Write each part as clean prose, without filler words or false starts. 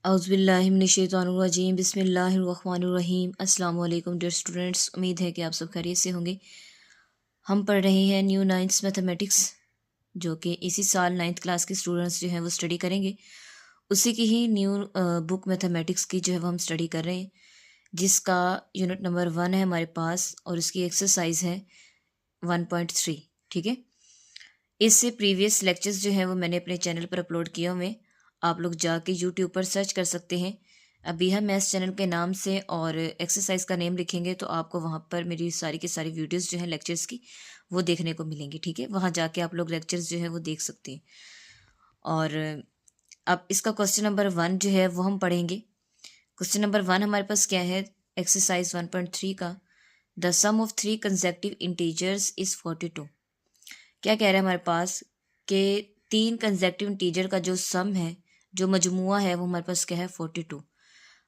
औज़ुबिल्लाहिमिनश्शैतानिर्रजीम बिस्मिल्लाहिर्रहमानिर्रहीम। अस्सलाम वालेकुम डियर स्टूडेंट्स, उम्मीद है कि आप सब खैरियत से होंगे। हम पढ़ रहे हैं न्यू नाइन्थ मैथमेटिक्स, जो कि इसी साल नाइन्थ क्लास के स्टूडेंट्स जो हैं वो स्टडी करेंगे। उसी की ही न्यू बुक मैथमेटिक्स की जो है वो हम स्टडी कर रहे हैं, जिसका यूनिट नंबर 1 है हमारे पास और इसकी एक्सरसाइज है 1.3। ठीक है, इससे प्रीवियस लेक्चर्स जो हैं वो मैंने अपने चैनल पर अपलोड किए हुए, आप लोग जाके यूट्यूब पर सर्च कर सकते हैं अबीहा मैथ्स चैनल के नाम से, और एक्सरसाइज का नेम लिखेंगे तो आपको वहाँ पर मेरी सारी की सारी वीडियोस जो हैं लेक्चर्स की वो देखने को मिलेंगी। ठीक है, वहाँ जाके आप लोग लेक्चर्स जो है वो देख सकते हैं। और अब इसका क्वेश्चन नंबर 1 जो है वो हम पढ़ेंगे। क्वेश्चन नंबर 1 हमारे पास क्या है, एक्सरसाइज 1.3 का, the sum of 3 consecutive integers is 42। क्या कह रहा है हमारे पास कि 3 कंसेक्टिव इंटीजर का जो सम है, जो मजमुआ है, वो हमारे पास क्या है 42।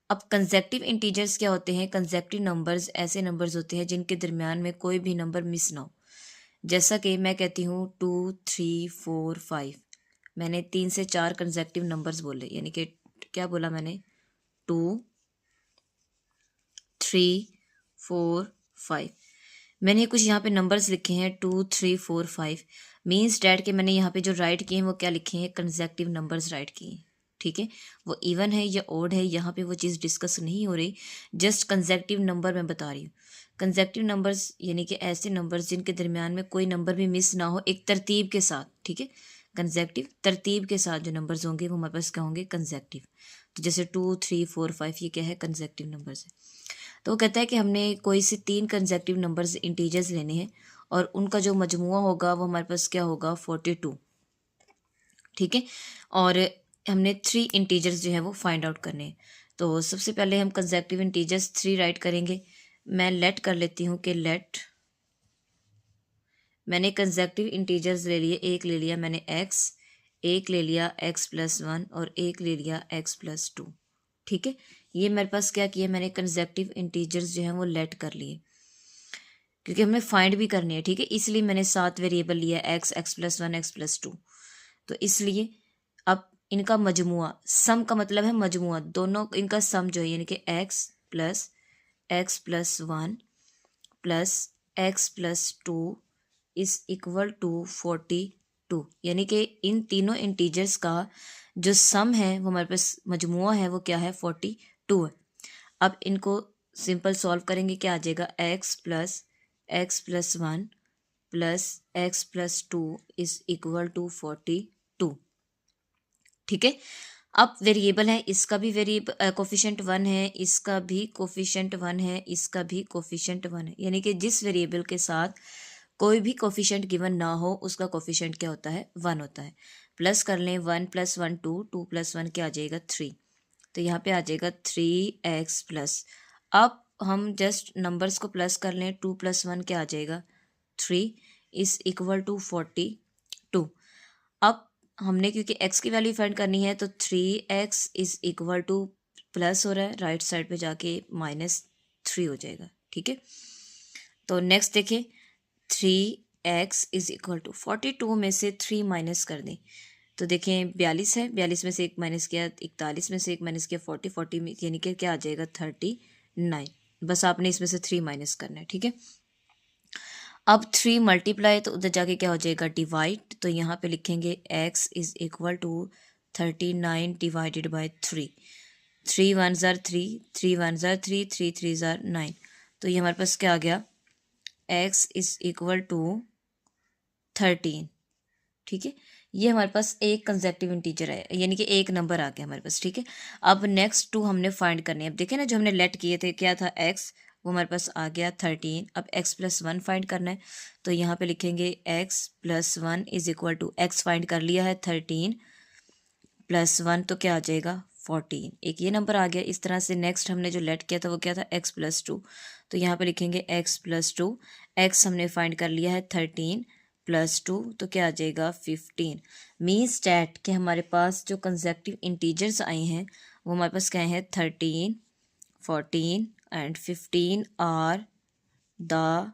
अब कंसेक्टिव इंटीजर्स क्या होते हैं? कंसेक्टिव नंबर्स ऐसे नंबर्स होते हैं जिनके दरमियान में कोई भी नंबर मिस ना हो। जैसा कि मैं कहती हूँ 2 3 4 5, मैंने 3 से 4 कंसेक्टिव नंबर्स बोले, यानी कि क्या बोला मैंने, 2 3 4 5। मैंने कुछ यहाँ पे नंबर्स लिखे हैं 2 3 4 5, मीन्स डैट के मैंने यहाँ पे जो राइट किए हैं वो क्या लिखे हैं, कंसेक्टिव नंबर्स राइट किए हैं। ठीक है, वो इवन है या ओड है, यहाँ पे वो चीज़ डिस्कस नहीं हो रही, जस्ट कंसेक्टिव नंबर मैं बता रही हूँ। कंसेक्टिव नंबर्स यानी कि ऐसे नंबर्स जिनके दरमियान में कोई नंबर भी मिस ना हो, एक तरतीब के साथ। ठीक है, कंसेक्टिव तरतीब के साथ जो नंबर्स होंगे वो हमारे पास क्या होंगे, कंसेक्टिव। तो जैसे 2 3 4 5 ये क्या है, कंसेक्टिव नंबर्स है। तो वो कहता है कि हमने कोई से 3 कंसेक्टिव नंबर्स इंटीजर्स लेने हैं और उनका जो मजमुआ होगा वो हमारे पास क्या होगा, 42। ठीक है, और हमने 3 इंटीजर्स जो है वो फाइंड आउट करने हैं। तो सबसे पहले हम कंसेक्टिव इंटीजर्स 3 राइट करेंगे। मैं लेट कर लेती हूँ कि लेट, मैंने कंसेक्टिव इंटीजर्स ले लिए, एक ले लिया मैंने x, एक ले लिया x+1 और एक ले लिया x+2। ठीक है, ये मेरे पास क्या किया, मैंने कंसेक्टिव इंटीजर्स जो हैं वो लेट कर लिए, क्योंकि हमें फाइंड भी करनी है। ठीक है, इसलिए मैंने 7 वेरिएबल लिया, x, x+1, x+2। तो इसलिए अब इनका मजमुआ, सम का मतलब है मजमुआ, दोनों इनका सम जो है, यानी कि x+1 plus x+2 is equal to 42। यानी कि इन तीनों इंटीजर्स का जो सम है वो हमारे पास मजमुआ है वो क्या है, 42 है। अब इनको सिंपल सॉल्व करेंगे, क्या आ जाएगा, x+1 plus x+2 is equal to 42। ठीक है, अब वेरिएबल है, इसका भी वेरिएबल कोफिशिएंट 1 है, इसका भी कोफिशिएंट 1 है, इसका भी कोफिशिएंट 1 है। यानी कि जिस वेरिएबल के साथ कोई भी कोफिशिएंट गिवन ना हो उसका कोफिशिएंट क्या होता है, 1 होता है। प्लस कर लें, 1 + 1 2, 2 + 1 क्या आ जाएगा, 3। तो यहाँ पे आ जाएगा 3x प्लस। अब हम जस्ट नंबर्स को प्लस कर लें, 2 + 1 क्या आ जाएगा, 3 इज इक्वल टू 42। अब हमने क्योंकि x की वैल्यू फाइंड करनी है तो 3x is equal to, plus हो रहा है राइट साइड पे जाके -3 हो जाएगा। ठीक है, तो नेक्स्ट देखिए, 3x इज इक्वल टू 42 में से 3 माइनस कर दें तो देखें 42 है, 42 में से 1 माइनस किया, 41 में से 1 माइनस किया, 40 में यानी कि क्या आ जाएगा, 39। बस आपने इसमें से 3 माइनस करना है। ठीक है, अब 3 मल्टीप्लाई तो उधर जाके क्या हो जाएगा, डिवाइड। तो यहाँ पे लिखेंगे x is equal to 39 divided by 3। 3 1 ज़ार 3, 3 1 ज़ार 3, 3 3 ज़ार 9। तो ये हमारे पास क्या आ गया, x इज इक्वल टू 13। ठीक है, ये हमारे पास एक कंसेक्टिव इंटीजर है, यानी कि एक नंबर आ गया हमारे पास। ठीक है, अब नेक्स्ट 2 हमने फाइंड करने हैं। अब देखें ना, जो हमने लेट किए थे क्या था, x, वो हमारे पास आ गया 13। अब x+1 फाइंड करना है, तो यहाँ पे लिखेंगे x+1 is equal to, x find कर लिया है 13 + 1 तो क्या आ जाएगा, 14। एक ये नंबर आ गया। इस तरह से नेक्स्ट हमने जो लेट किया था वो क्या था, x+2। तो यहाँ पे लिखेंगे x+2, x हमने फाइंड कर लिया है 13 + 2 तो क्या आ जाएगा, 15। मीन्स डैट कि हमारे पास जो कंसेक्टिव इंटीजर्स आए हैं वो हमारे पास क्या है, 13 14 एंड 15 आर द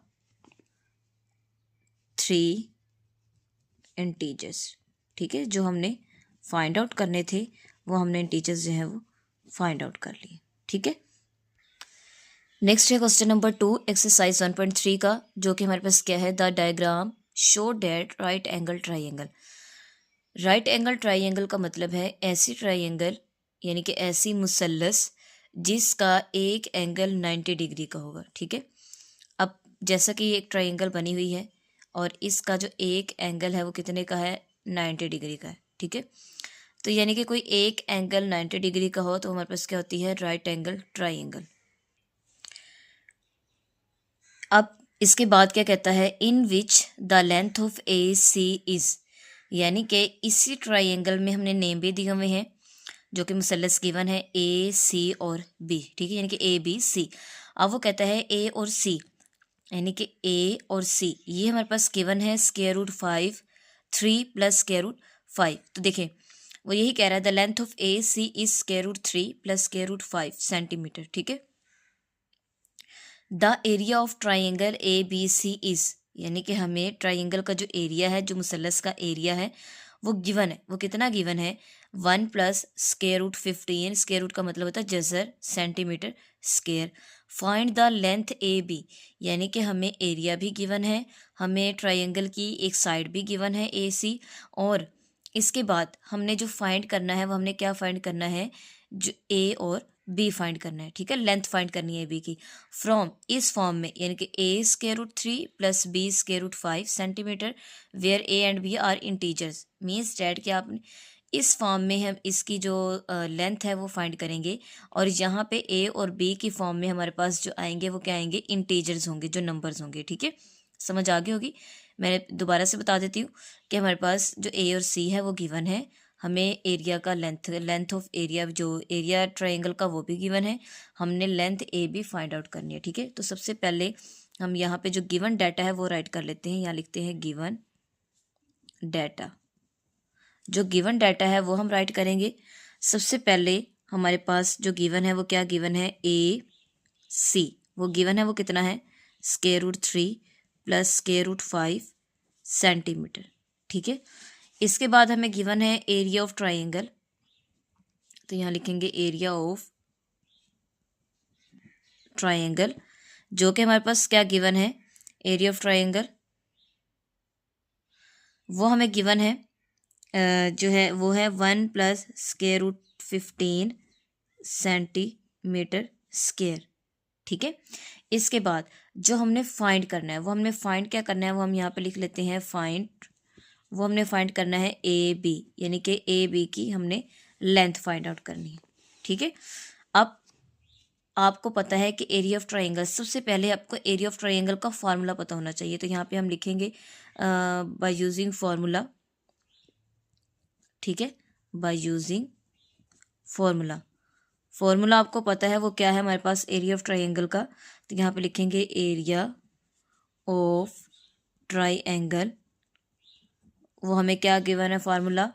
3 इंटीजर्स। ठीक है, जो हमने फाइंड आउट करने थे वो हमने इंटीजर्स जो है वो फाइंड आउट कर लिए। ठीक है, नेक्स्ट है क्वेश्चन नंबर 2 एक्सरसाइज 1.3 का, जो कि हमारे पास क्या है, the diagram show that right angle triangle. Right angle triangle का मतलब है ऐसी ट्राइंगल यानी कि ऐसी मुसल्लस जिसका एक एंगल 90 डिग्री का होगा। ठीक है, अब जैसा कि एक ट्राइंगल बनी हुई है और इसका जो एक एंगल है वो कितने का है, 90 डिग्री का है। ठीक है, तो यानी कि कोई एक एंगल 90 डिग्री का हो तो हमारे पास क्या होती है, राइट एंगल ट्राइंगल। अब इसके बाद क्या कहता है, in which the length of A C is, यानी कि इसी ट्राइंगल में हमने नेम भी दिए हुए हैं जो कि मुसल्लस गिवन है ए सी और बी। ठीक है, यानी कि ए बी सी। अब वो कहता है ए और सी, यानी कि ए और सी ये हमारे पास गिवन है square root 5 3 plus square root 5। तो देखें वो यही कह रहा है the length of A C is square root 3 plus square root 5 centimetre. ठीक है, the area of triangle A B C is, यानी कि हमें ट्राइंगल का जो एरिया है, जो मुसल्लस का एरिया है वो गिवन है। वो कितना गिवन है, 1 plus square root 15, square root का मतलब होता है जजर centimetre square. Find the length A B, यानी कि हमें एरिया भी गिवन है, हमें ट्राइंगल की एक साइड भी गिवन है ए सी, और इसके बाद हमने जो फाइंड करना है वो हमने क्या फाइंड करना है, जो ए और बी फाइंड करना है। ठीक है, लेंथ फाइंड करनी है बी की फ्रॉम इस फॉर्म में, यानी कि A square root 3 plus B square root 5 centimetre where A and B are integers. Means that कि आपने इस फॉर्म में हम इसकी जो लेंथ है वो फाइंड करेंगे, और यहाँ पे ए और बी की फॉर्म में हमारे पास जो आएंगे वो क्या आएंगे, इंटीजर्स होंगे, जो नंबर्स होंगे। ठीक है, समझ आ गई होगी। मैं दोबारा से बता देती हूँ कि हमारे पास जो ए और सी है वो गिवन है, हमें एरिया का लेंथ ऑफ एरिया, जो एरिया ट्राइंगल का वो भी गिवन है, हमने लेंथ ए भी फाइंड आउट करनी है। ठीक है, तो सबसे पहले हम यहाँ पे जो गिवन डाटा है वो राइट कर लेते हैं। यहाँ लिखते हैं गिवन डाटा। जो गिवन डाटा है वो हम राइट करेंगे। सबसे पहले हमारे पास जो गिवन है वो क्या गिवन है, ए सी वो गिवन है, वो कितना है, square root 3 plus square root 5 centimetre. ठीक है, इसके बाद हमें गिवन है एरिया ऑफ ट्राइंगल, तो यहाँ लिखेंगे एरिया ऑफ ट्राइंगल, जो कि हमारे पास क्या गिवन है, एरिया ऑफ ट्राइंगल वो हमें गिवन है जो है वो है 1 plus square root 15 centimetre square. ठीक है, इसके बाद जो हमने फाइंड करना है वो हमने फाइंड क्या करना है, वो हम यहाँ पे लिख लेते हैं फाइंड, वो हमने फाइंड करना है ए बी, यानी कि ए बी की हमने लेंथ फाइंड आउट करनी है। ठीक है, अब आपको पता है कि एरिया ऑफ ट्राइंगल, सबसे पहले आपको एरिया ऑफ ट्राइंगल का फार्मूला पता होना चाहिए, तो यहाँ पे हम लिखेंगे बाय यूजिंग फार्मूला। ठीक है, बाय यूजिंग फार्मूला, फार्मूला आपको पता है वो क्या है हमारे पास एरिया ऑफ ट्राइंगल का, तो यहाँ पे लिखेंगे एरिया ऑफ ट्राइंगल, वो हमें क्या गिवन है फार्मूला,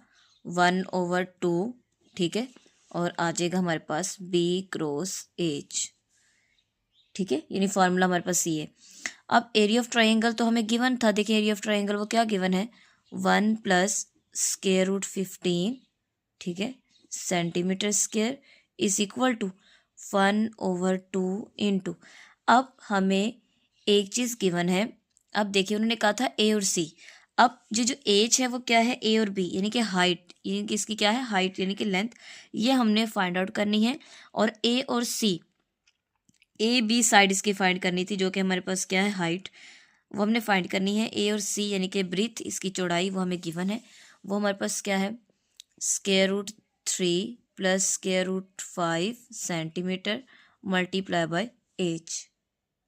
1/2। ठीक है, और आ जाएगा हमारे पास बी क्रॉस एच। ठीक है, यानी फार्मूला हमारे पास ये है। अब एरिया ऑफ ट्राइंगल तो हमें गिवन था, देखिए एरिया ऑफ ट्राइंगल वो क्या गिवन है, 1 प्लस स्क्वायर रूट 15, ठीक है, centimetre square is equal to 1/2 into. अब हमें एक चीज़ गिवन है, अब देखिए उन्होंने कहा था ए और सी, अब जो एज है वो क्या है, ए और बी, यानी कि हाइट, यानी कि इसकी क्या है हाइट, यानी कि लेंथ, ये हमने फाइंड आउट करनी है। और ए और सी, ए बी साइड इसकी फाइंड करनी थी, जो कि हमारे पास क्या है हाइट, वो हमने फाइंड करनी है। ए और सी यानी कि ब्रीथ, इसकी चौड़ाई वो हमें गिवन है, वो हमारे पास क्या है, square root 3 plus square root 5 centimetre multiply by h.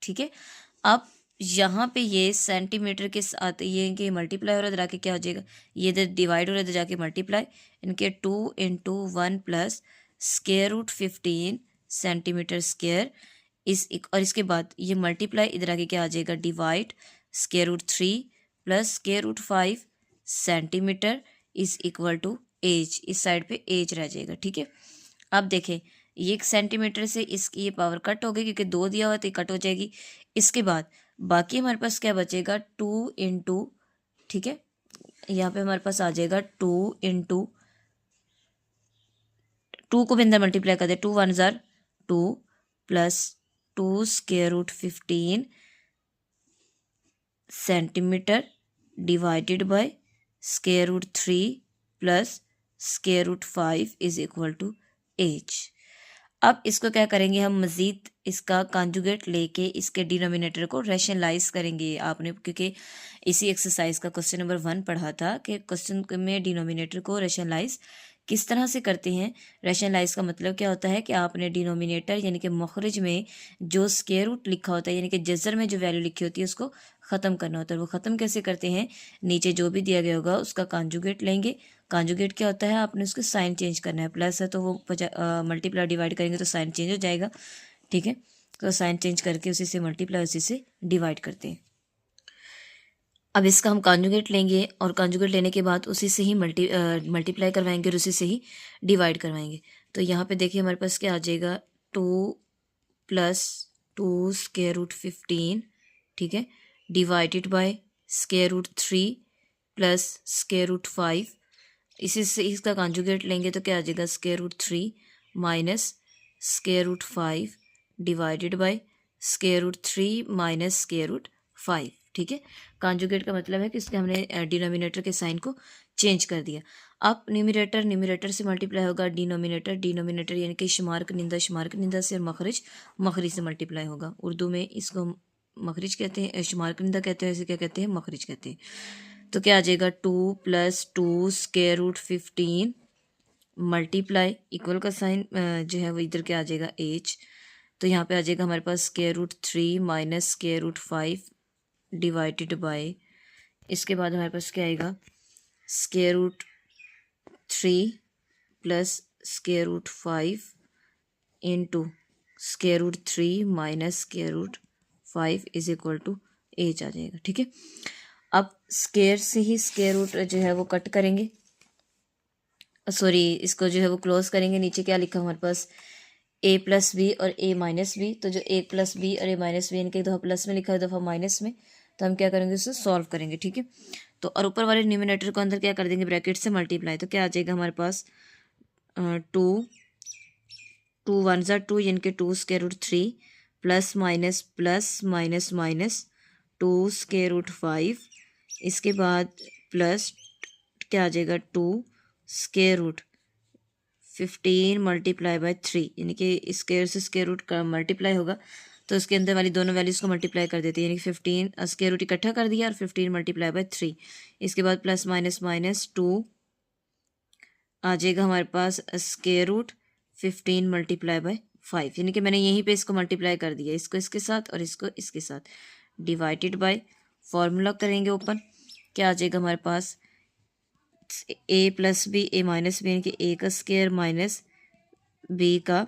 ठीक है, अब यहाँ पे ये सेंटीमीटर के साथ ये इनके मल्टीप्लाई हो रहा है, इधर आके क्या हो जाएगा, ये इधर डिवाइड हो रहा है, इधर जाके मल्टीप्लाई, इनके 2 × 1 plus square root 15 centimetre square और इसके बाद ये मल्टीप्लाई, इधर आके क्या आ जाएगा, divide, square root 3 plus square root 5 centimetre is equal to h, इस साइड पे एज रह जाएगा। ठीक है, अब देखें ये एक सेंटीमीटर से इसकी ये पावर कट हो गई, क्योंकि 2 दिया हुआ तो ये कट हो जाएगी। इसके बाद बाकी हमारे पास क्या बचेगा, 2 × ठीक है, यहाँ पे हमारे पास आ जाएगा 2 × टू को भी अंदर मल्टीप्लाई कर दे, 2 1 ज़ार 2 plus 2 square root 15 centimetre divided by square root 3 plus square root 5 is equal to h. अब इसको क्या करेंगे हम, मज़ीद इसका कॉन्जुगेट लेके इसके डिनोमिनेटर को रैशनलाइज करेंगे। आपने क्योंकि इसी एक्सरसाइज का क्वेश्चन नंबर 1 पढ़ा था कि क्वेश्चन में डिनोमिनेटर को रैशनलाइज किस तरह से करते हैं। रैशनलाइज का मतलब क्या होता है कि आपने डिनोमिनेटर यानी कि मखरज में जो स्क्वायर रूट लिखा होता है यानी कि जज़र में जो वैल्यू लिखी होती है उसको ख़त्म करना होता है। वो ख़त्म कैसे करते हैं, नीचे जो भी दिया गया होगा उसका कॉन्जुगेट लेंगे। कॉन्जुगेट क्या होता है, आपने उसका साइन चेंज करना है, प्लस है तो वो मल्टीप्लाई डिवाइड करेंगे तो साइन चेंज हो जाएगा। ठीक है, तो साइन चेंज करके उसी से मल्टीप्लाई उसी से डिवाइड करते हैं। अब इसका हम कॉन्जुगेट लेंगे और कॉन्जुगेट लेने के बाद उसी से ही मल्टीप्लाई करवाएंगे और उसी से ही डिवाइड करवाएंगे। तो यहाँ पे देखिए हमारे पास क्या आ जाएगा, 2 प्लस 2 स्क्वायर रूट 15, ठीक है, divided by square root 3 plus square root 5। इसी से इसका कॉन्जुगेट लेंगे तो क्या आ जाएगा, square root 3 minus square root 5 divided by square root 3 minus square root 5। ठीक है, कॉन्जुगेट का मतलब है कि इसके हमने डिनोमिनेटर के साइन को चेंज कर दिया। अब न्यूमरेटर से मल्टीप्लाई होगा डिनोमिनेटर यानी कि शुमार कनिंदा से, और मखरिज से मल्टीप्लाई होगा। उर्दू में इसको मखरिज कहते हैं, शुमार कनिंदा कहते हैं, इसे क्या कहते हैं, मखरिज कहते हैं। तो क्या आ जाएगा, 2 plus 2 square root 15 multiply equal का साइन जो है वो इधर क्या आ जाएगा, एच। तो यहाँ पे आ जाएगा हमारे पास square root 3 minus square root 5 divided by, इसके बाद हमारे पास क्या आएगा, square root 3 plus square root 5 into square root 3 minus square root 5 is equal to H आ जाएगा। ठीक है, अब स्क्वायर से ही स्क्वायर रूट जो है वो कट करेंगे, सॉरी इसको जो है वो क्लोज करेंगे। नीचे क्या लिखा हमारे पास, ए प्लस बी और ए माइनस बी। तो जो ए प्लस बी और ए माइनस बी इनके एक दफ़ा प्लस में लिखा है, एक दफ़ा माइनस में, तो हम क्या करेंगे, उससे सॉल्व करेंगे। ठीक है, तो और ऊपर वाले न्यूमिनेटर को अंदर क्या कर देंगे, ब्रैकेट से मल्टीप्लाई। तो क्या आ जाएगा हमारे पास, 2 1 ज़ा 2 यानी कि 2 square root 3 plus minus minus 2 square root 5, इसके बाद प्लस क्या आ जाएगा, 2 स्क्वायर रूट 15 मल्टीप्लाई बाय 3 यानी कि स्क्वायर से स्क्वायर रूट का मल्टीप्लाई होगा तो उसके अंदर वाली दोनों वैल्यूज़ को मल्टीप्लाई कर देते हैं, यानी कि 15 स्क्वायर रूट इकट्ठा कर दिया और 15 मल्टीप्लाई बाय 3। इसके बाद प्लस माइनस 2 आ जाएगा हमारे पास स्क्वायर रूट 15 मल्टीप्लाई बाय 5, यानी कि मैंने यहीं पे इसको मल्टीप्लाई कर दिया, इसको इसके साथ और इसको इसके साथ, डिवाइडेड बाय फॉर्मूला करेंगे ओपन। क्या आ जाएगा हमारे पास, A plus B A minus B यानी कि ए का स्क्वायर माइनस बी का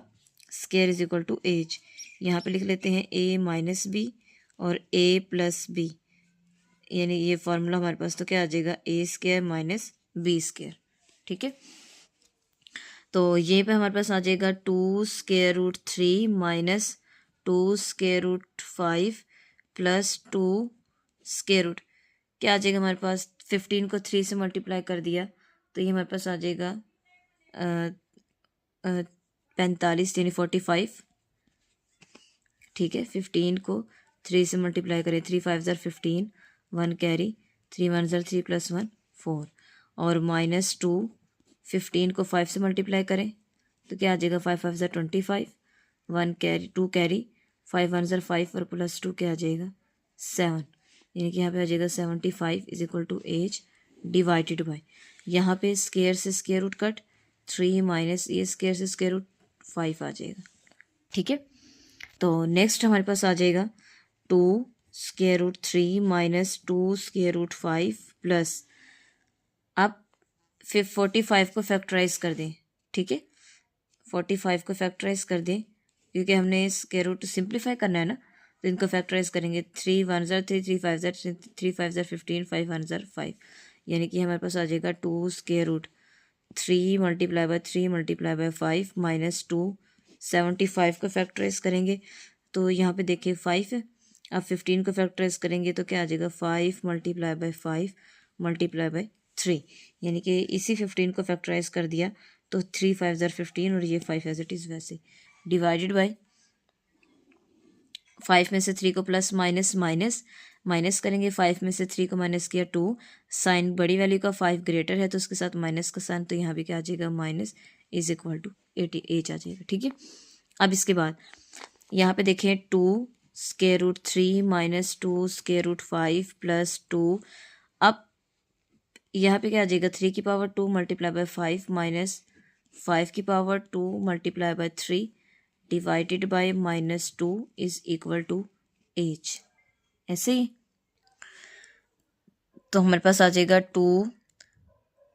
square is equal to h. यहाँ पे लिख लेते हैं ए माइनस बी और ए प्लस बी, यानी ये फार्मूला हमारे पास। तो क्या आ जाएगा, ए स्क्वायर माइनस बी स्क्वायर। ठीक है, तो ये पे हमारे पास आ जाएगा 2 square root 3 minus 2 square root 5 plus 2 square root, क्या आ जाएगा हमारे पास, 15 को 3 से मल्टीप्लाई कर दिया तो ये हमारे पास आ जाएगा 45 यानी 45। ठीक है, 15 को 3 से मल्टीप्लाई करें, 3 5 ज़ार 15, 1 कैरी, 3 1 ज़ार 3 प्लस 1 4, और माइनस 2 15 को 5 से मल्टीप्लाई करें तो क्या आ जाएगा, 5 5 ज़ार 25, 1 कैरी 2 कैरी, 5 1 ज़ार 5 और प्लस 2 क्या आ जाएगा 7, यानी कि यहाँ पे आ जाएगा 75 is equal to h divided by, यहाँ पे स्क्वायर से स्क्वायर रूट कट 3 माइनस ये स्क्वायर से स्क्वायर रूट 5 आ जाएगा। ठीक है, तो नेक्स्ट हमारे पास आ जाएगा 2 square root 3 minus 2 square root 5 plus, अब फिर 45 को फैक्टराइज कर दें। ठीक है, 45 को फैक्टराइज कर दें क्योंकि हमने स्क्वायर रूट सिंप्लीफाई करना है ना, तो इनको फैक्टराइज करेंगे, 3 1 ज़ार 3 3 5 ज़ार 3 5 ज़ार 15 5 1 ज़ार 5, यानी कि हमारे पास आ जाएगा 2 square root 3 multiply by 3 multiply by 5 minus 2। 75 को फैक्टराइज करेंगे तो यहाँ पे देखिए 5 है, अब 15 को फैक्टराइज करेंगे तो क्या आ जाएगा, 5 मल्टीप्लाई बाय 5 मल्टीप्लाई बाय 3, यानी कि इसी 15 को फैक्टराइज कर दिया तो 3 5 ज़र 15 और ये 5 एज इट इज़ वैसे, डिवाइडेड बाय 5 में से 3 को प्लस माइनस माइनस माइनस करेंगे, 5 में से 3 को माइनस किया 2, साइन बड़ी वैल्यू का 5 ग्रेटर है तो उसके साथ माइनस का साइन, तो यहाँ भी क्या आ जाएगा minus is equal to 80 H आ जाएगा। ठीक है, अब इसके बाद यहाँ पे देखें 2 square root 3 minus 2 square root 5 plus 2, अब यहाँ पे क्या आ जाएगा 3 की पावर 2 मल्टीप्लाई बाय 5 माइनस 5 की power 2 multiply bye 3 divided by minus 2 is equal to h. ऐसे ही तो हमारे पास आ जाएगा 2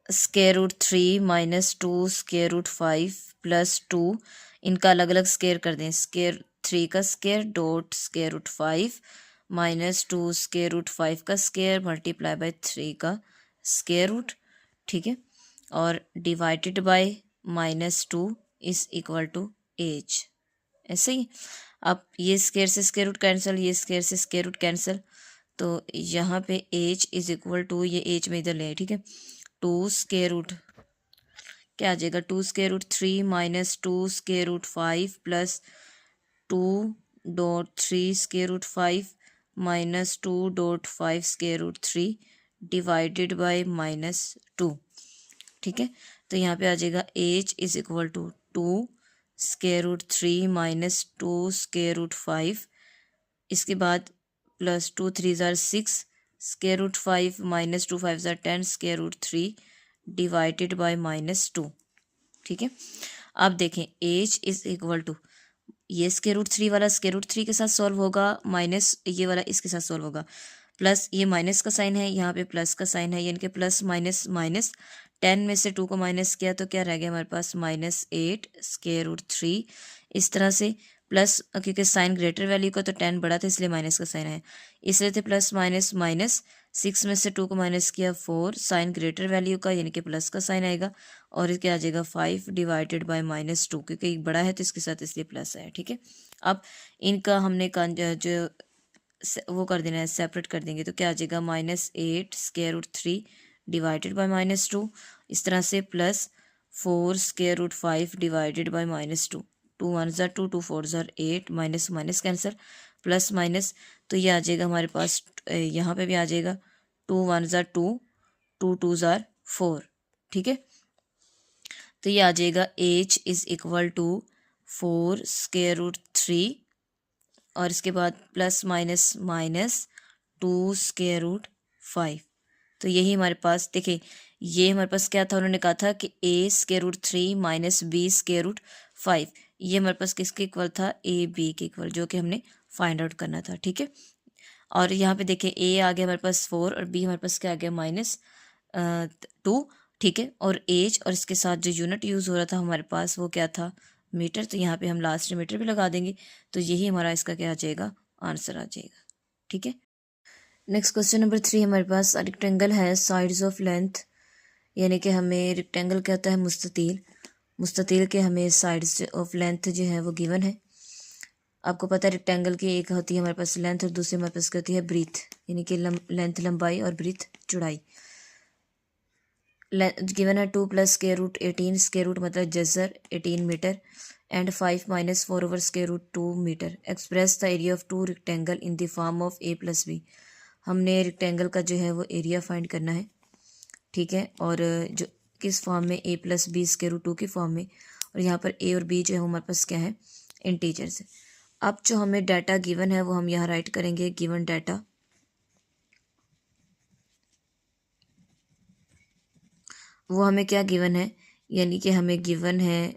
square root 3 minus 2 square root 5 plus 2, इनका अलग अलग स्क्वायर कर दें, स्क्वायर 3 का square dot square root 5 minus 2 square root 5 का स्क्वायर मल्टीप्लाई बाय 3 का स्क्वायर रूट। ठीक है, और divided by minus 2 is equal to h. ऐसे ही अब ये स्क्वायर से स्क्वायर रूट कैंसिल, ये स्क्वायर से स्क्वायर रूट कैंसिल, तो यहाँ पे एच इज इक्वल टू, ये एच में इधर ले, ठीक है, 2 स्क्वायर रूट क्या आ जाएगा 2 square root 3 minus 2 square root 5 plus 2 dot 3 square root 5 minus 2 dot 5 square root 3 divided by minus 2। ठीक है, तो यहाँ पे आ जाएगा h is equal to 2 square root 3 minus 2 square root 5, इसके बाद प्लस 2 3 ज़ार 6 स्क्वायर रूट 5 माइनस 2 5 ज़ार 10 square root 3 divided by minus 2। ठीक है, अब देखें एच इज इक्वल टू, ये स्क्वायर रूट 3 वाला स्क्वायर रूट 3 के साथ सॉल्व होगा, माइनस ये वाला इसके साथ सॉल्व होगा, प्लस ये माइनस का साइन है, यहाँ पे प्लस का साइन है, ये इनके प्लस माइनस माइनस, 10 में से 2 को माइनस किया तो क्या रह गया हमारे पास माइनस 8 स्क्वायर रूट 3, इस तरह से प्लस, क्योंकि साइन ग्रेटर वैल्यू का तो 10 बड़ा था इसलिए माइनस का साइन है, इसलिए थे प्लस माइनस माइनस, 6 में से 2 को माइनस किया 4, साइन ग्रेटर वैल्यू का यानी कि प्लस का साइन आएगा, और क्या आ जाएगा 5 डिवाइडेड बाय माइनस 2, क्योंकि एक बड़ा है तो इसके साथ इसलिए प्लस है। ठीक है, अब इनका हमने जो वो कर देना है, सेपरेट कर देंगे, तो क्या आ जाएगा minus 8 square root 3 divided by minus 2, इस तरह से plus 4 square root 5 divided by minus 2, 2 1 ज़ार 2 2 4 ज़ार 8 minus minus cancel plus minus, तो ये आ जाएगा हमारे पास, यहाँ पे भी आ जाएगा 2 1 ज़ार 2 2 2 ज़ार 4। ठीक है, तो ये आ जाएगा h is equal to 4 square root 3 और इसके बाद plus minus minus 2 square root 5। तो यही हमारे पास देखिए, ये हमारे पास क्या था, उन्होंने कहा था कि A square root 3 minus B square root 5, ये हमारे पास किसके इक्वल था, ए बी के इक्वल, जो कि हमने फाइंड आउट करना था। ठीक है, और यहाँ पे देखिए ए आ गया हमारे पास 4 और बी हमारे पास क्या आ गया माइनस 2। ठीक है, और एज और इसके साथ जो यूनिट यूज़ हो रहा था हमारे पास वो क्या था, मीटर, तो यहाँ पे हम लास्ट मीटर भी लगा देंगे, तो यही हमारा इसका क्या आ जाएगा, आंसर आ जाएगा। ठीक है, नेक्स्ट क्वेश्चन नंबर 3 हमारे पास रेक्टेंगल है, साइड्स ऑफ लेंथ, यानी कि हमें रेक्टेंगल क्या होता है, मुस्ततील, मुस्ततील के हमें साइड्स ऑफ लेंथ जो है वो गिवन है। आपको पता है रेक्टेंगल की एक होती है हमारे पास लेंथ और दूसरी हमारे पास क्या होती है ब्रीथ, यानी कि लेंथ लंबाई और ब्रीथ चौड़ाई। गिवन है 2 plus square root 18 square root मतलब जजर 18 metre and 5 minus 4 over square root 2 metre, express the area of 2 rectangle in the form of A plus B. हमने रेक्टेंगल का जो है वो एरिया फाइंड करना है। ठीक है, और जो किस फॉर्म में, ए प्लस बी स्क्वायर रूट 2 की फॉर्म में, और यहाँ पर ए और बी जो है वो हमारे पास क्या है, इंटीजर्स है। अब जो हमें डाटा गिवन है वो हम यहाँ राइट करेंगे, गिवन डाटा, वो हमें क्या गिवन है, यानी कि हमें गिवन है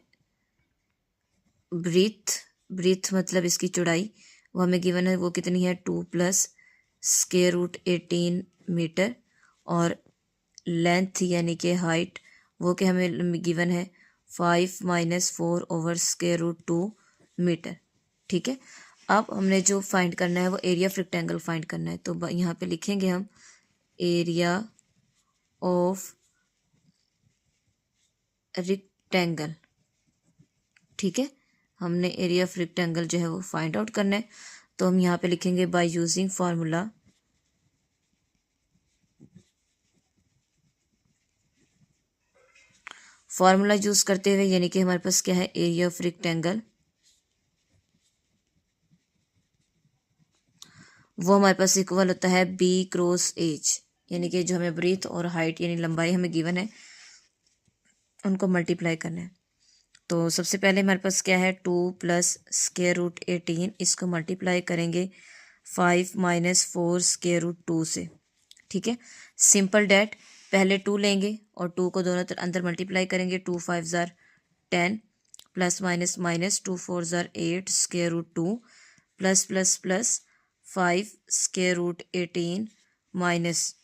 ब्रीथ, ब्रीथ मतलब इसकी चौड़ाई, वो हमें गिवन है, वो कितनी है 2 प्लस स्क्वायर रूट 18 मीटर, और लेंथ यानी कि हाइट वो कि हमें गिवन है 5 minus 4 over square root 2 metre. ठीक है, अब हमने जो फाइंड करना है वो एरिया ऑफ रेक्टेंगल फाइंड करना है, तो यहाँ पे लिखेंगे हम एरिया ऑफ रेक्टेंगल। ठीक है, हमने एरिया ऑफ रेक्टेंगल जो है वो फाइंड आउट करना है, तो हम यहाँ पे लिखेंगे by using formula formula use करते हुए, यानी कि हमारे पास क्या है, एरिया ऑफ रेक्टेंगल, वो हमारे पास इक्वल होता है बी क्रॉस एच, यानी कि जो हमें ब्रीथ और हाइट यानी लंबाई हमें गिवन है उनको मल्टीप्लाई करना है। तो सबसे पहले हमारे पास क्या है, 2 प्लस स्क्वायर रूट 18, इसको मल्टीप्लाई करेंगे 5 माइनस 4 स्क्वायर रूट 2 से। ठीक है, सिंपल डैट, पहले 2 लेंगे और 2 को दोनों तरफ अंदर मल्टीप्लाई करेंगे, 2 5 ज़ार 10 प्लस माइनस माइनस 2 4 ज़ार 8 square root 2 plus plus plus 5 square root 18 minus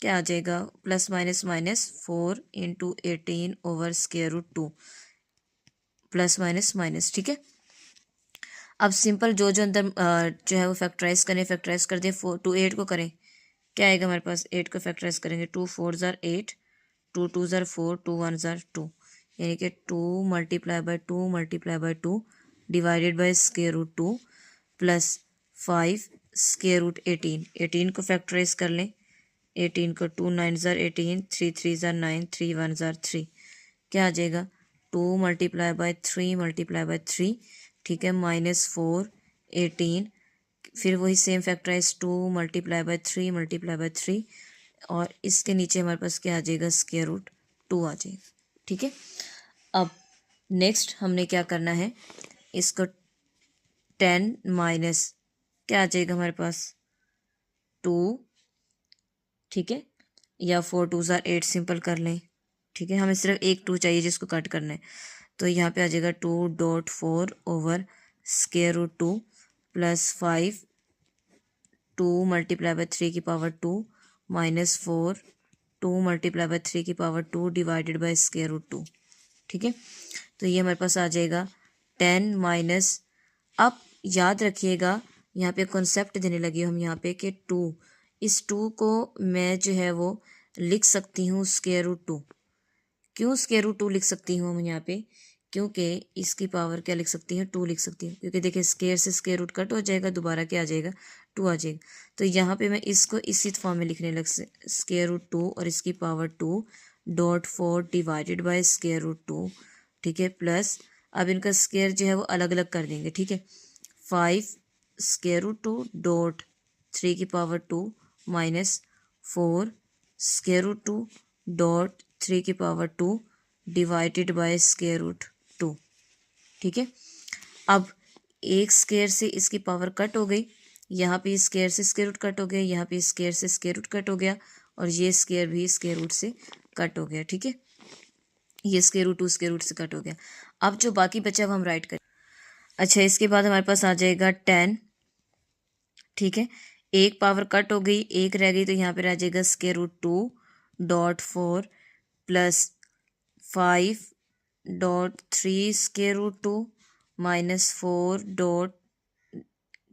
क्या आ जाएगा, plus minus minus 4 into 18 over square root 2 plus minus minus. ठीक है, अब सिंपल जो जो अंदर जो है वो फैक्टराइज करें, फैक्टराइज कर दें, 4 टू 8 को करें, क्या आएगा हमारे पास, 8 को फैक्टराइज करेंगे, 2 4 ज़ार 8, 2 2 ज़ार 4, 2 1 ज़ार 2, यानी कि 2 multiply by 2 multiply by 2 divided by square root 2 plus 5 square root 18, 18 को फैक्टराइज कर लें, 18 को 2 9 ज़ार 18, 3 3 ज़ार 9, 3 1 ज़ार 3, क्या आ जाएगा, 2 मल्टीप्लाई बाय 3 मल्टीप्लाई बाय 3, ठीक है, माइनस 4 18, फिर वही same factorise 2 multiply bye 3 multiply by 3, और इसके नीचे हमारे पास क्या आ जाएगा, स्क्वायर रूट 2 आ जाएगा। ठीक है, अब नेक्स्ट हमने क्या करना है, इसको 10 माइनस क्या आ जाएगा हमारे पास 2, ठीक है, या 4 2 ज़ार 8 सिंपल कर लें। ठीक है, हमें सिर्फ एक 2 चाहिए जिसको कट करना है, तो यहाँ पे आ जाएगा 2.4 over square root 2 plus 5 2 multiply bye 3 की पावर 2 माइनस 4 2 मल्टीप्लाई बाय 3 की power 2 divided by square root 2। ठीक है, तो ये हमारे पास आ जाएगा 10 माइनस, अब याद रखिएगा यहाँ पे कॉन्सेप्ट देने लगे हम यहाँ पे कि 2, इस 2 को मैं जो है वो लिख सकती हूँ स्क्वायर रूट 2। क्यों स्क्वायर रूट 2 लिख सकती हूँ हम यहाँ पे, क्योंकि इसकी पावर क्या लिख सकती हूँ, 2 लिख सकती हूँ, क्योंकि देखिए स्क्वायर से स्क्वायर रूट कट हो जाएगा, दोबारा क्या आ जाएगा, 2 आ जाएगा। तो यहाँ पे मैं इसको इसी फॉर्म में लिखने लग स्क्वायर रूट 2 और इसकी power 2.4 divided by square root 2। ठीक है, प्लस अब इनका स्क्वायर जो है वो अलग अलग कर देंगे। ठीक है, 5 स्क्वायर रूट 2 डॉट 3 की power 2 minus 4 square root 2 dot 3 की power 2 divided by square root 2। ठीक है, अब एक स्क्वायर से इसकी पावर कट हो गई, यहाँ पे स्क्वायर से स्क्वायर रूट कट हो गया, यहाँ पे स्क्वायर से स्क्वायर रूट कट हो गया, और ये स्क्वायर भी स्क्वायर रूट से कट हो गया। ठीक है, ये स्क्वायर रूट 2 स्क्वायर रूट से कट हो गया। अब जो बाकी बचा वो हम राइट करें। अच्छा, इसके बाद हमारे पास आ जाएगा 10। ठीक है, एक पावर कट हो गई, एक रह गई, तो यहाँ पे रह जाएगा square root 2.4 plus 5.3 square root 2 minus 4 dot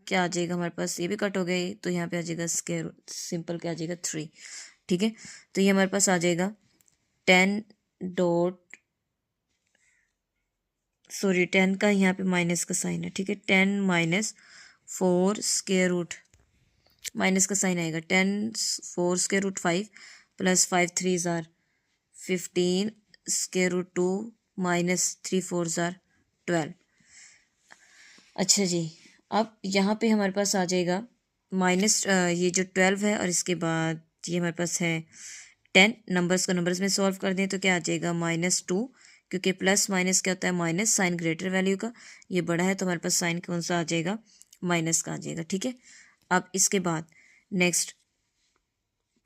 क्या आ जाएगा हमारे पास, ये भी कट हो गई, तो यहाँ पे आ जाएगा स्क्वायर सिंपल क्या आ जाएगा 3। ठीक है, तो ये हमारे पास आ जाएगा 10 डॉट सॉरी 10 का यहाँ पे माइनस का साइन है। ठीक है, 10 माइनस 4 स्क्वायर रूट, माइनस का साइन आएगा, 10 4 स्क्वायर रूट 5 प्लस 5 3 ज़ार 15 स्क्वायर रूट 2 माइनस 3 4 ज़ार 12। अच्छा जी, अब यहाँ पे हमारे पास आ जाएगा माइनस ये जो 12 है, और इसके बाद ये हमारे पास है 10, नंबर्स को नंबर्स में सॉल्व कर दें तो क्या आ जाएगा -2, क्योंकि प्लस माइनस क्या होता है, माइनस, साइन ग्रेटर वैल्यू का, ये बड़ा है तो हमारे पास साइन कौन सा आ जाएगा, माइनस का आ जाएगा। ठीक है, अब इसके बाद नेक्स्ट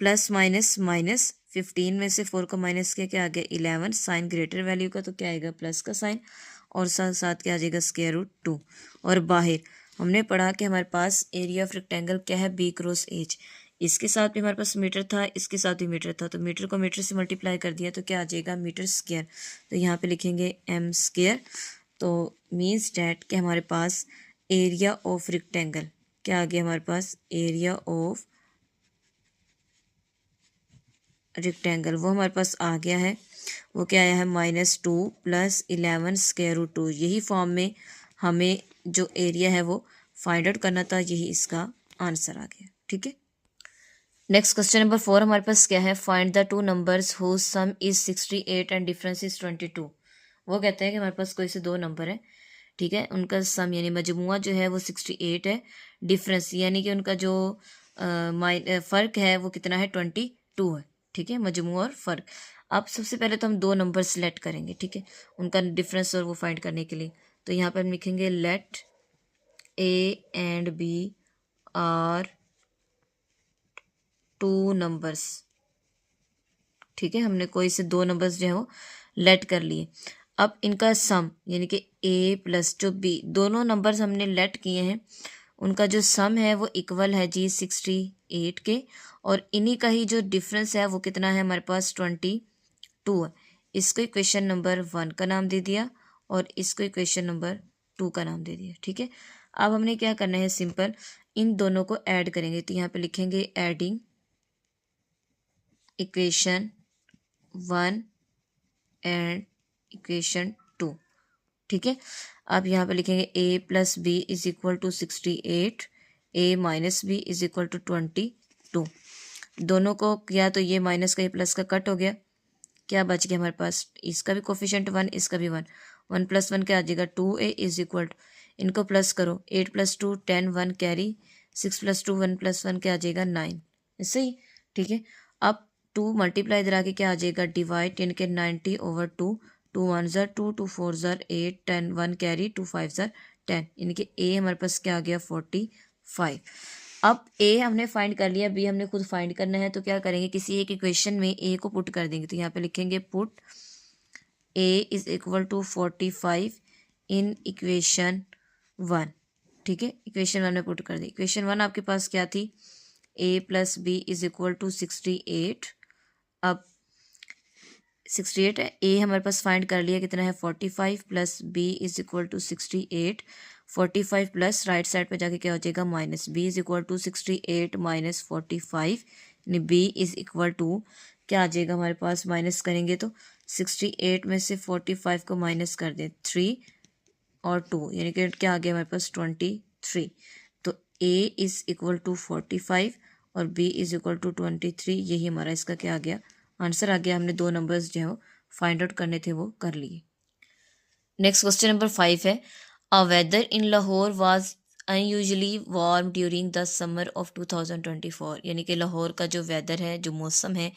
प्लस माइनस माइनस, 15 में से 4 को माइनस किया, क्या आ गया 11, साइन ग्रेटर वैल्यू का तो क्या आएगा प्लस का साइन, और साथ साथ क्या आ जाएगा स्क्वायर रूट 2। और बाहर हमने पढ़ा कि हमारे पास एरिया ऑफ रेक्टेंगल क्या है, बी क्रॉस एच, इसके साथ भी हमारे पास मीटर था, इसके साथ भी मीटर था, तो मीटर को मीटर से मल्टीप्लाई कर दिया तो क्या आ जाएगा मीटर स्क्वायर, तो यहाँ पे लिखेंगे एम स्क्वायर। तो मीन्स डैट कि हमारे पास एरिया ऑफ रेक्टेंगल क्या आ गया, हमारे पास एरिया ऑफ रेक्टेंगल वो हमारे पास आ गया है, वो क्या आया है -2 प्लस 11 स्क्वायर रूट 2। यही फॉर्म में हमें जो एरिया है वो फाइंड आउट करना था, यही इसका आंसर आ गया। ठीक है, नेक्स्ट क्वेश्चन नंबर 4 हमारे पास क्या है, find the two numbers whose sum is 68 and difference is 22। वो कहते हैं कि हमारे पास कोई से दो नंबर है, ठीक है, उनका सम यानी मजमुआ जो है वो 68 है, डिफरेंस यानी कि उनका जो फ़र्क है वो कितना है 22 है, ठीक है, मजमुआ और फ़र्क। अब सबसे पहले तो हम दो नंबर सेलेक्ट करेंगे, ठीक है, उनका डिफरेंस और वो फाइंड करने के लिए। तो यहाँ पे हम लिखेंगे let A and B are two numbers, ठीक है, हमने कोई से दो नंबर्स जो है वो लेट कर लिए। अब इनका सम यानी कि ए प्लस जो बी दोनों नंबर्स हमने लेट किए हैं, उनका जो सम है वो इक्वल है जी 68 के, और इन्हीं का ही जो डिफरेंस है वो कितना है हमारे पास 22 है। इसको इक्वेशन नंबर 1 का नाम दे दिया और इसको इक्वेशन नंबर 2 का नाम दे दिया, ठीक है। अब हमने क्या करना है, सिंपल इन दोनों को ऐड करेंगे। तो यहाँ पे लिखेंगे एडिंग इक्वेशन 1 एंड इक्वेशन 2, ठीक है। अब यहाँ पे लिखेंगे a plus B is equal to 68, a minus B is equal to 22। दोनों को किया तो ये माइनस का ये प्लस का कट हो गया, क्या बच गया हमारे पास, इसका भी कोफिशिएंट 1, इसका भी 1, 1 प्लस 1 क्या आ जाएगा 2a इज इक्वल टू, इनको प्लस करो 8 प्लस 2 10, 1 कैरी, 6 प्लस 2 1 प्लस 1 क्या आ जाएगा 9, ऐसे ही, ठीक है। अब 2 मल्टीप्लाई इधर आके क्या आ जाएगा डिवाइड, यानी कि 90/2, 2 1 ज़र 2, 2 4 ज़र 8, 10 1 कैरी, 2 5 ज़र 10, यानी कि a हमारे पास क्या आ गया 45। अब a हमने फाइंड कर लिया, b हमने खुद फाइंड करना है। तो क्या करेंगे, किसी एक इक्वेशन में a को पुट कर देंगे। तो यहाँ पे लिखेंगे put a is equal to 45 in equation 1, ठीक है, इक्वेशन 1 में पुट कर दी। इक्वेशन 1 आपके पास क्या थी, a plus B is equal to 68। अब 68 है, ए हमारे पास फाइंड कर लिया कितना है 45 plus B is equal to 68, 45 plus right side पे जाके क्या हो जाएगा minus, B is equal to 68 minus 45, यानी बी इज इक्वल टू क्या आ जाएगा हमारे पास, माइनस करेंगे तो 68 में से 45 को माइनस कर दें 3 और 2, यानी कि क्या आ गया हमारे पास 23। तो ए इज इक्वल टू 45 और बी इज इक्वल टू 23, यही हमारा इसका क्या आ गया आंसर आ गया। हमने दो नंबर्स जो है वो फाइंड आउट करने थे वो कर लिए। नेक्स्ट क्वेश्चन नंबर 5 है, a weather in Lahore was unusually warm during the summer of 2024, यानी कि लाहौर का जो वेदर है, जो मौसम है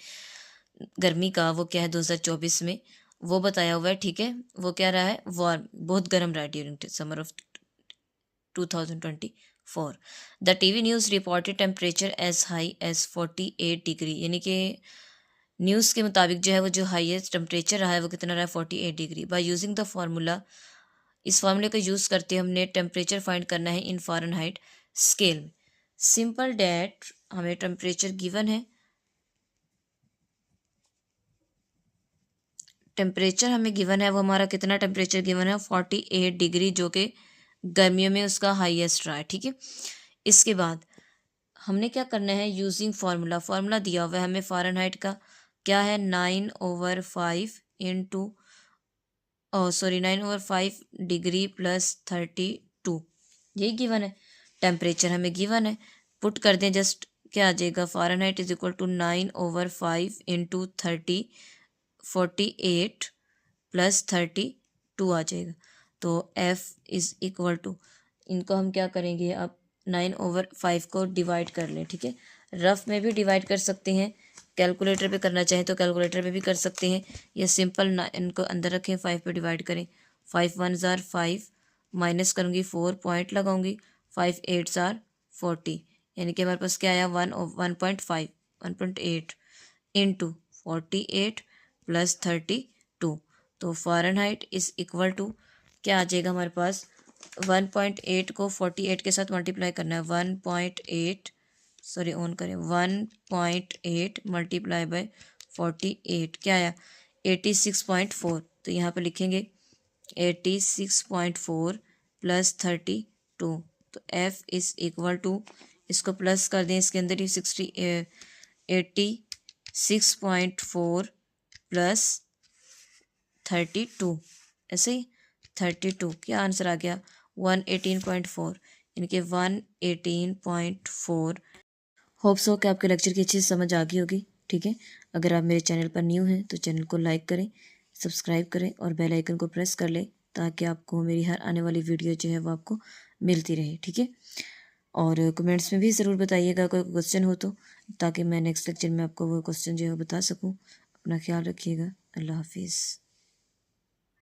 गर्मी का, वो क्या है 2024 में वो बताया हुआ है, ठीक है। वो क्या रहा है, वार्म, बहुत गर्म रहा है during summer of 2024। The TV news reported temperature as high as 48 degree, यानी कि न्यूज़ के मुताबिक जो है वो जो हाईएस्ट टेम्परेचर रहा है वो कितना रहा है 48 degree. By using the formula, इस फार्मूले का यूज़ करते हमने टेम्परेचर फाइंड करना है इन फ़ारेनहाइट स्केल में। सिंपल डैट हमें टेम्परेचर गिवन है, टेम्परेचर हमें गिवन है, वो हमारा कितना टेम्परेचर गिवन है 48 डिग्री, जो कि गर्मियों में उसका हाईएस्ट रहा है, ठीक है। इसके बाद हमने क्या करना है, यूजिंग फार्मूला, फार्मूला दिया हुआ है हमें फ़ारेनहाइट का, क्या है 9/5 इंटू 9/5 डिग्री प्लस 32, यही गिवन है। टेम्परेचर हमें गिवन है, पुट कर दें जस्ट, क्या आ जाएगा Fahrenheit is equal to 9/5 into 48 plus 32 आ जाएगा। तो F इज़ इक्वल टू, इनको हम क्या करेंगे अब 9/5 को डिवाइड कर लें, ठीक है। रफ में भी डिवाइड कर सकते हैं, कैलकुलेटर पे करना चाहें तो कैलकुलेटर पे भी कर सकते हैं, या सिंपल ना इनको अंदर रखें 5 पे डिवाइड करें। 5 1 ज़ार 5, माइनस करूँगी 4 पॉइंट लगाऊंगी, 5 8 ज़ार 40, यानी कि हमारे पास क्या आया 1.8 इंटू 48 प्लस 32। तो फ़ारेनहाइट इज़ इक्वल टू क्या आ जाएगा हमारे पास, 1.8 को 48 के साथ मल्टीप्लाई करना है, 1.8 सॉरी ऑन करें 1.8 मल्टीप्लाई बाय 48 क्या आया 86.4। तो यहाँ पे लिखेंगे 86.4 प्लस 32। तो F इज़ इक्वल टू, इसको प्लस कर दें इसके अंदर ही 86.4 प्लस 32, ऐसे ही 32 क्या आंसर आ गया 118.4, यानी कि 118.4 होप सो कि आपके लेक्चर की अच्छी से समझ आ गई होगी। ठीक है, अगर आप मेरे चैनल पर न्यू हैं तो चैनल को लाइक करें, सब्सक्राइब करें और बेल आइकन को प्रेस कर लें ताकि आपको मेरी हर आने वाली वीडियो जो है वो आपको मिलती रहे। ठीक है, और कमेंट्स में भी ज़रूर बताइएगा कोई क्वेश्चन हो तो, ताकि मैं नेक्स्ट लेक्चर में आपको वो क्वेश्चन जो है बता सकूँ। अपना ख्याल रखिएगा। अल्लाह हाफिज़।